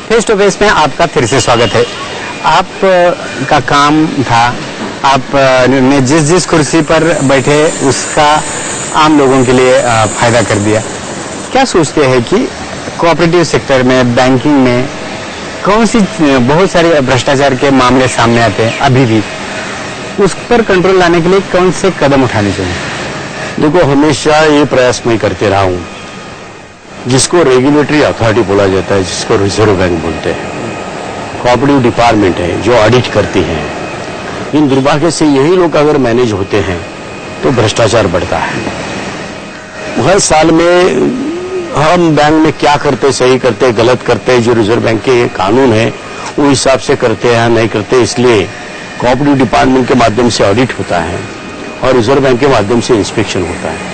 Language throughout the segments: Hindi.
फेस टू फेस में आपका फिर से स्वागत है। आप का काम था, आप ने जिस कुर्सी पर बैठे उसका आम लोगों के लिए फायदा कर दिया। क्या सोचते हैं कि कोऑपरेटिव सेक्टर में, बैंकिंग में कौन सी बहुत सारे भ्रष्टाचार के मामले सामने आते हैं अभी भी, उस पर कंट्रोल लाने के लिए कौन से कदम उठाने चाहिए? देखो, हमेशा ये प्रयास मैं करते रहा हूँ। जिसको रेगुलेटरी अथॉरिटी बोला जाता है, जिसको रिजर्व बैंक बोलते हैं, कोऑपरेटिव डिपार्टमेंट है जो ऑडिट करती है, इन दुर्भाग्य से यही लोग अगर मैनेज होते हैं तो भ्रष्टाचार बढ़ता है। हर साल में हम बैंक में क्या करते, सही करते, गलत करते, जो रिजर्व बैंक के कानून है वो हिसाब से करते हैं नहीं करते, इसलिए कोऑपरेटिव डिपार्टमेंट के माध्यम से ऑडिट होता है और रिजर्व बैंक के माध्यम से इंस्पेक्शन होता है।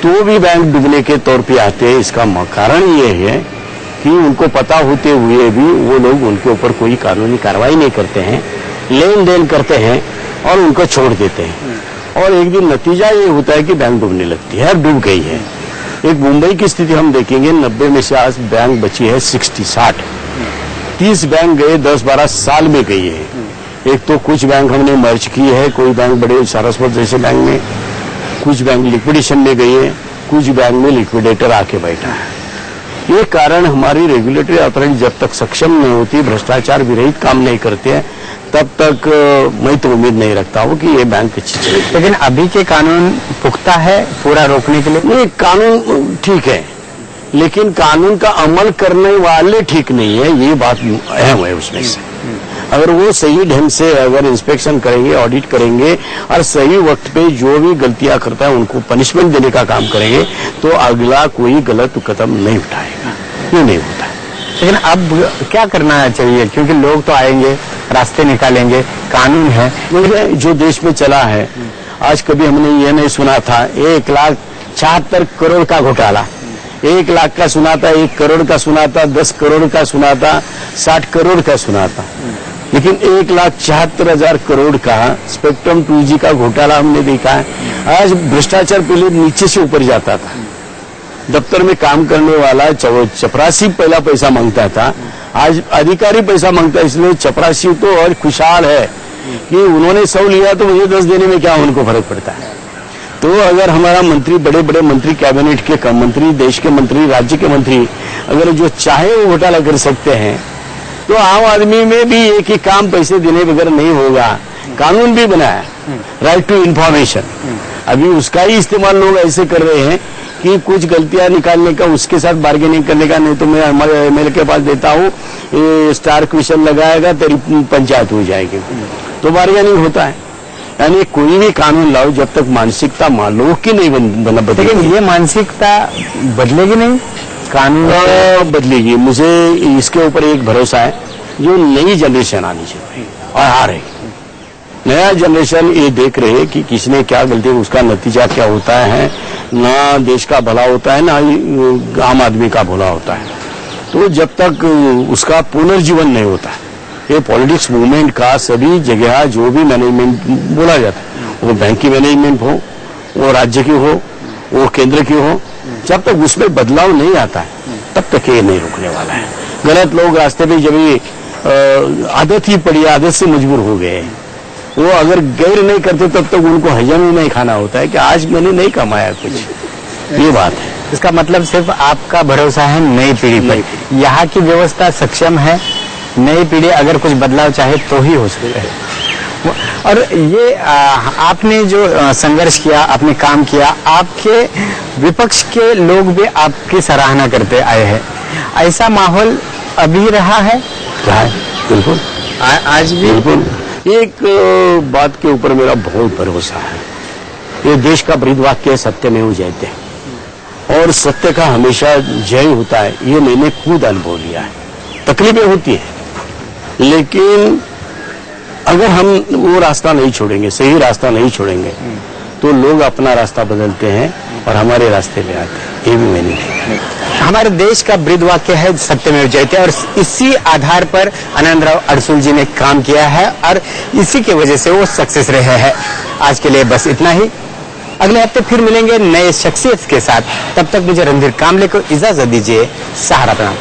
तो भी बैंक डूबने के तौर पे आते हैं। इसका कारण ये है कि उनको पता होते हुए भी वो लोग उनके ऊपर कोई कानूनी कार्रवाई नहीं करते हैं, लेन देन करते हैं और उनको छोड़ देते हैं। और एक दिन नतीजा ये होता है कि बैंक डूबने लगती है, डूब गई है। एक मुंबई की स्थिति हम देखेंगे, 90 में से आज बैंक बची है 60-60। 30 बैंक गए, 10-12 साल में गई है। एक तो कुछ बैंक हमने मर्ज की है, कोई बैंक बड़े सारस्वत जैसे बैंक में, कुछ बैंक लिक्विडेशन में गई है, कुछ बैंक में लिक्विडेटर आके बैठा है। ये कारण हमारी रेगुलेटरी अथॉरिटी जब तक सक्षम नहीं होती, भ्रष्टाचार विरहित काम नहीं करते हैं, तब तक मैं तो उम्मीद नहीं रखता हूँ कि ये बैंक अच्छी चलेगी। लेकिन अभी के कानून पुख्ता है पूरा रोकने के लिए? नहीं, कानून ठीक है, लेकिन कानून का अमल करने वाले ठीक नहीं है, ये बात अहम है उसमें से। अगर वो सही ढंग से अगर इंस्पेक्शन करेंगे, ऑडिट करेंगे और सही वक्त पे जो भी गलतियां करता है उनको पनिशमेंट देने का काम करेंगे, तो अगला कोई गलत कदम नहीं उठाएगा। ये नहीं होता है। लेकिन अब क्या करना चाहिए, क्योंकि लोग तो आएंगे, रास्ते निकालेंगे, कानून है जो देश में चला है। आज कभी हमने ये नहीं सुना था 1,76 करोड़ का घोटाला, 1 लाख का सुना था, 1 करोड़ का सुना था, 10 करोड़ का सुना था, 60 करोड़ का सुना था, लेकिन 1,74,000 करोड़ का स्पेक्ट्रम 2G का घोटाला हमने देखा है। आज भ्रष्टाचार पहले नीचे से ऊपर जाता था। दफ्तर में काम करने वाला चपरासी पहला पैसा मांगता था, आज अधिकारी पैसा मांगता है। इसलिए चपरासी तो और खुशहाल है कि उन्होंने 100 लिया तो मुझे 10 देने में क्या उनको फर्क पड़ता है। तो अगर हमारा मंत्री, बड़े बड़े मंत्री, कैबिनेट के मंत्री, देश के मंत्री, राज्य के मंत्री अगर जो चाहे वो घोटाला कर सकते हैं, तो आम आदमी में भी एक ही काम पैसे देने बगैर नहीं होगा। कानून भी बनाया, राइट टू इंफॉर्मेशन, अभी उसका ही इस्तेमाल लोग ऐसे कर रहे हैं कि कुछ गलतियां निकालने का, उसके साथ बार्गेनिंग करने का। नहीं तो मैं हमारे एमएलए के पास देता हूँ, स्टार क्वेश्चन लगाएगा, तेरी पंचायत हो जाएगी, तो बार्गेनिंग होता है। यानी कोई भी कानून लाओ, जब तक मानसिकता लोगों की नहीं बदलेगी। लेकिन ये मानसिकता बदलेगी नहीं, कानून बदलेगी। मुझे इसके ऊपर एक भरोसा है, जो नई जनरेशन आनी चाहिए और आ रही। नया जनरेशन ये देख रहे हैं कि किसने क्या गलती, उसका नतीजा क्या होता है। ना देश का भला होता है, ना आम आदमी का भला होता है। तो जब तक उसका पुनर्जीवन नहीं होता है, ये पॉलिटिक्स मूवमेंट का सभी जगह जो भी मैनेजमेंट बोला जाता है, वो बैंक की मैनेजमेंट हो, वो राज्य की हो, वो केंद्र की हो, जब तक उसमें बदलाव नहीं आता है तब तक ये नहीं रुकने वाला है। गलत लोग रास्ते पे जब आदत ही पड़ी, आदत से मजबूर हो गए, वो अगर गैर नहीं करते तब तक उनको हजम ही नहीं खाना होता है कि आज मैंने नहीं कमाया कुछ। ये बात है। इसका मतलब सिर्फ आपका भरोसा है नई पीढ़ी पर। यहाँ की व्यवस्था सक्षम है, नई पीढ़ी अगर कुछ बदलाव चाहे तो ही हो सकता है। और ये आपने जो संघर्ष किया, आपने काम किया, आपके विपक्ष के लोग भी आपकी सराहना करते आए हैं। ऐसा माहौल अभी रहा है? बिल्कुल, आज भी बिल्कुल। एक बात के ऊपर मेरा बहुत भरोसा है, ये देश का ब्रीद वाक्य है, सत्यमेव जयते, और सत्य का हमेशा जय होता है। ये मैंने खुद अनुभव लिया है। तकलीफें होती है, लेकिन अगर हम वो रास्ता नहीं छोड़ेंगे, सही रास्ता नहीं छोड़ेंगे, तो लोग अपना रास्ता बदलते हैं और हमारे रास्ते में आते हैं। ये भी मैंने देखा। हमारे देश का ब्रीद वाक्य है सत्यमेव जयते, और इसी आधार पर आनंदराव अडसुल जी ने काम किया है और इसी की वजह से वो सक्सेस रहे हैं। आज के लिए बस इतना ही। अगले हफ्ते फिर मिलेंगे नए शख्सियत के साथ। तब तक मुझे रणधीर कामले को इजाजत दीजिए। सहारा प्रणाम।